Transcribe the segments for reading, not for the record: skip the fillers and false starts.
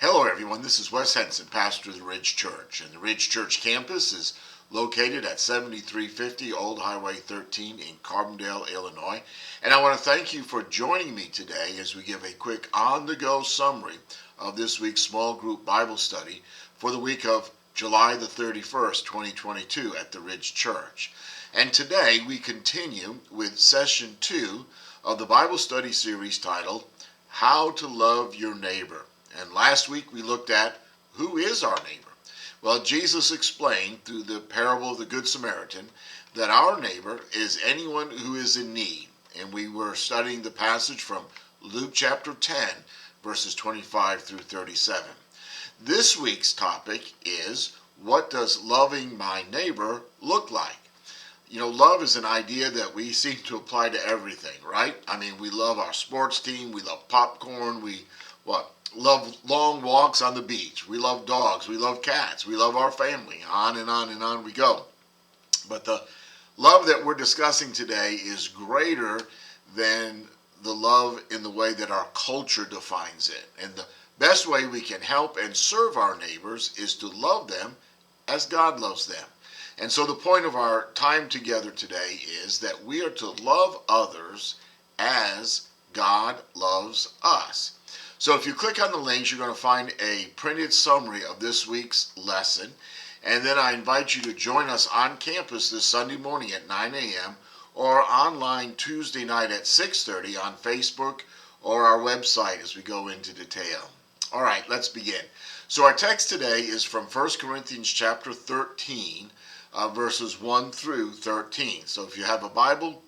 Hello everyone, this is Wes Henson, pastor of the Ridge Church, and the Ridge Church campus is located at 7350 Old Highway 13 in Carbondale, Illinois. And I want to thank you for joining me today as we give a quick on-the-go summary of this week's small group Bible study for the week of July the 31st, 2022 at the Ridge Church. And today we continue with session 2 of the Bible study series titled, How to Love Your Neighbor. And last week we looked at who is our neighbor. Well, Jesus explained through the parable of the Good Samaritan that our neighbor is anyone who is in need. And we were studying the passage from Luke chapter 10, verses 25 through 37. This week's topic is, what does loving my neighbor look like? You know, love is an idea that we seem to apply to everything, right? I mean, we love our sports team, we love popcorn, we love long walks on the beach, we love dogs, we love cats, we love our family, on and on we go. But the love that we're discussing today is greater than the love in the way that our culture defines it. And the best way we can help and serve our neighbors is to love them as God loves them. And so the point of our time together today is that we are to love others as God loves us. So if you click on the links, you're going to find a printed summary of this week's lesson. And then I invite you to join us on campus this Sunday morning at 9 a.m. or online Tuesday night at 6:30 on Facebook or our website as we go into detail. All right, let's begin. So our text today is from 1 Corinthians chapter 13, verses 1 through 13. So if you have a Bible,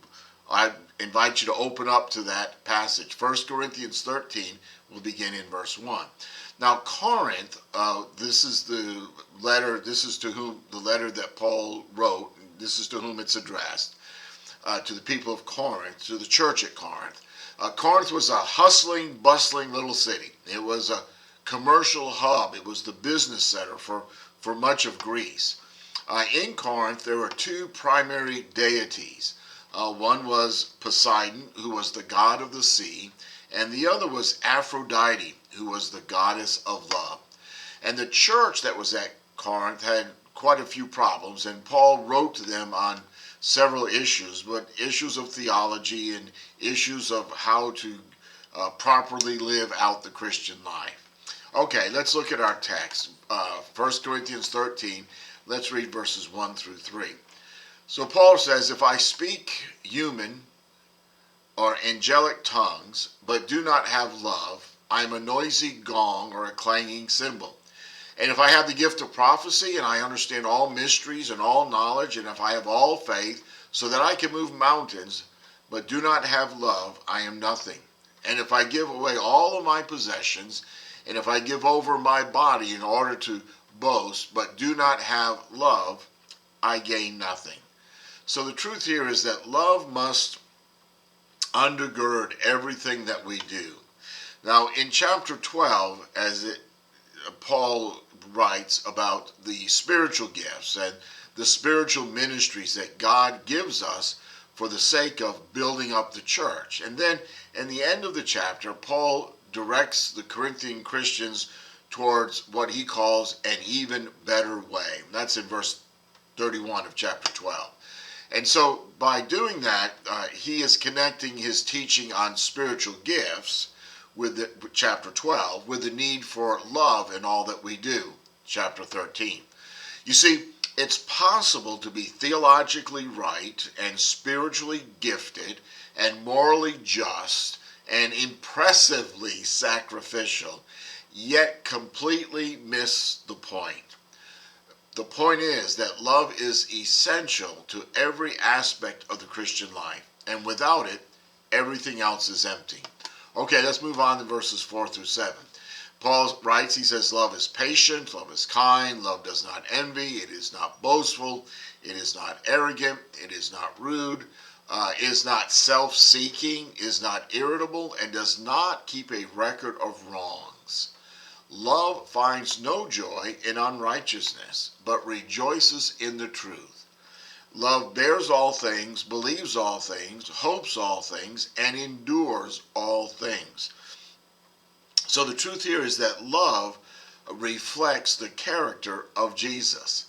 I invite you to open up to that passage. 1 Corinthians 13, we'll begin in verse 1. Now Corinth, this is the letter that Paul wrote. This is to whom it's addressed, to the people of Corinth, to the church at Corinth. Corinth was a hustling, bustling little city. It was a commercial hub. It was the business center for much of Greece. In Corinth, there were two primary deities. One was Poseidon, who was the god of the sea, and the other was Aphrodite, who was the goddess of love. And the church that was at Corinth had quite a few problems, and Paul wrote to them on several issues, but issues of theology and issues of how to properly live out the Christian life. Okay, let's look at our text. 1 Corinthians 13, let's read verses 1 through 3. So Paul says, if I speak human or angelic tongues, but do not have love, I am a noisy gong or a clanging cymbal. And if I have the gift of prophecy, and I understand all mysteries and all knowledge, and if I have all faith, so that I can move mountains, but do not have love, I am nothing. And if I give away all of my possessions, and if I give over my body in order to boast, but do not have love, I gain nothing. So the truth here is that love must undergird everything that we do. Now in chapter 12, Paul writes about the spiritual gifts and the spiritual ministries that God gives us for the sake of building up the church. And then in the end of the chapter, Paul directs the Corinthian Christians towards what he calls an even better way. That's in verse 31 of chapter 12. And so by doing that, he is connecting his teaching on spiritual gifts with chapter 12 with the need for love in all that we do, chapter 13. You see, it's possible to be theologically right and spiritually gifted and morally just and impressively sacrificial, yet completely miss the point. The point is that love is essential to every aspect of the Christian life, and without it, everything else is empty. Okay, let's move on to verses 4 through 7. Paul writes, he says, love is patient, love is kind, love does not envy, it is not boastful, it is not arrogant, it is not rude, is not self-seeking, is not irritable, and does not keep a record of wrongs. Love finds no joy in unrighteousness, but rejoices in the truth. Love bears all things, believes all things, hopes all things, and endures all things. So the truth here is that love reflects the character of Jesus.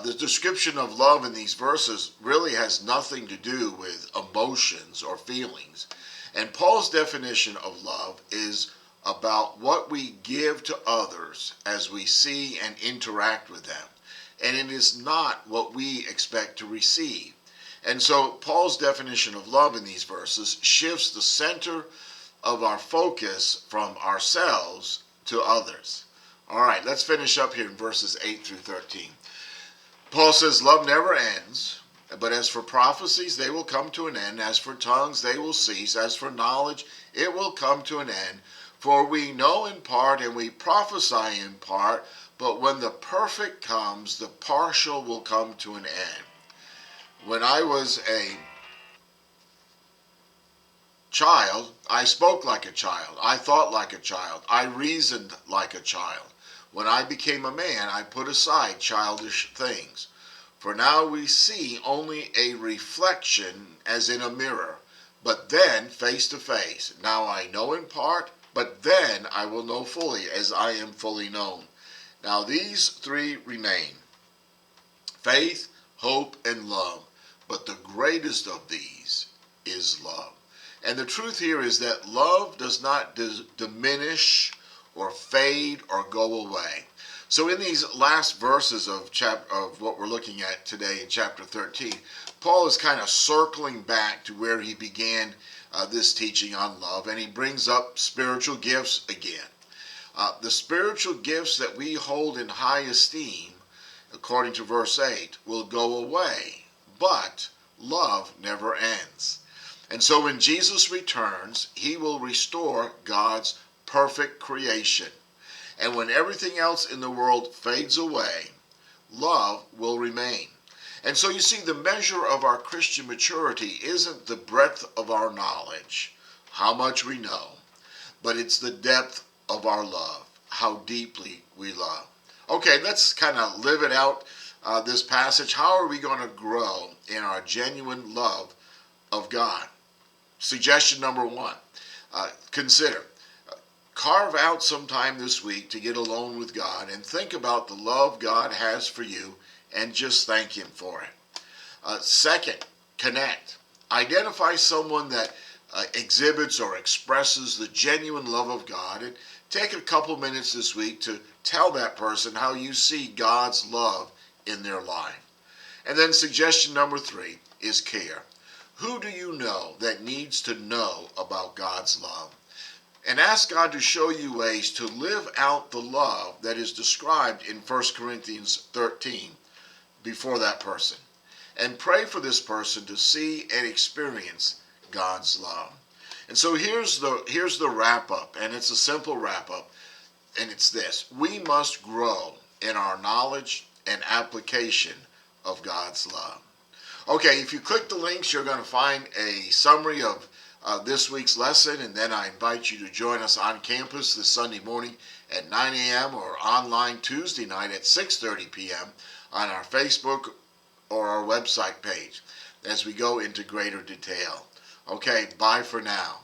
The description of love in these verses really has nothing to do with emotions or feelings. And Paul's definition of love is about what we give to others as we see and interact with them. And it is not what we expect to receive. And so Paul's definition of love in these verses shifts the center of our focus from ourselves to others. All right, let's finish up here in verses 8 through 13. Paul says, love never ends, but as for prophecies, they will come to an end. As for tongues, they will cease. As for knowledge, it will come to an end. For we know in part and we prophesy in part, but when the perfect comes, the partial will come to an end. When I was a child, I spoke like a child. I thought like a child. I reasoned like a child. When I became a man, I put aside childish things. For now we see only a reflection as in a mirror, but then face to face. Now I know in part, but then I will know fully as I am fully known. Now these three remain: faith, hope, and love. But the greatest of these is love. And the truth here is that love does not diminish or fade or go away. So in these last verses of what we're looking at today in chapter 13, Paul is kind of circling back to where he began this teaching on love, and he brings up spiritual gifts again. The spiritual gifts that we hold in high esteem, according to verse 8, will go away, but love never ends. And so when Jesus returns, he will restore God's perfect creation. And when everything else in the world fades away, love will remain. And so you see, the measure of our Christian maturity isn't the breadth of our knowledge, how much we know, but it's the depth of our love, how deeply we love. Okay, let's kind of live it out, this passage. How are we going to grow in our genuine love of God? Suggestion number one, consider. Carve out some time this week to get alone with God and think about the love God has for you and just thank him for it. Second, connect. Identify someone that exhibits or expresses the genuine love of God, and take a couple minutes this week to tell that person how you see God's love in their life. And then suggestion number three is care. Who do you know that needs to know about God's love? And ask God to show you ways to live out the love that is described in 1 Corinthians 13 before that person. And pray for this person to see and experience God's love. And so here's the wrap up, and it's a simple wrap up, and it's this: we must grow in our knowledge and application of God's love. Okay, if you click the links, you're going to find a summary of this week's lesson, and then I invite you to join us on campus this Sunday morning at 9 a.m. or online Tuesday night at 6:30 p.m. on our Facebook or our website page as we go into greater detail. Okay, bye for now.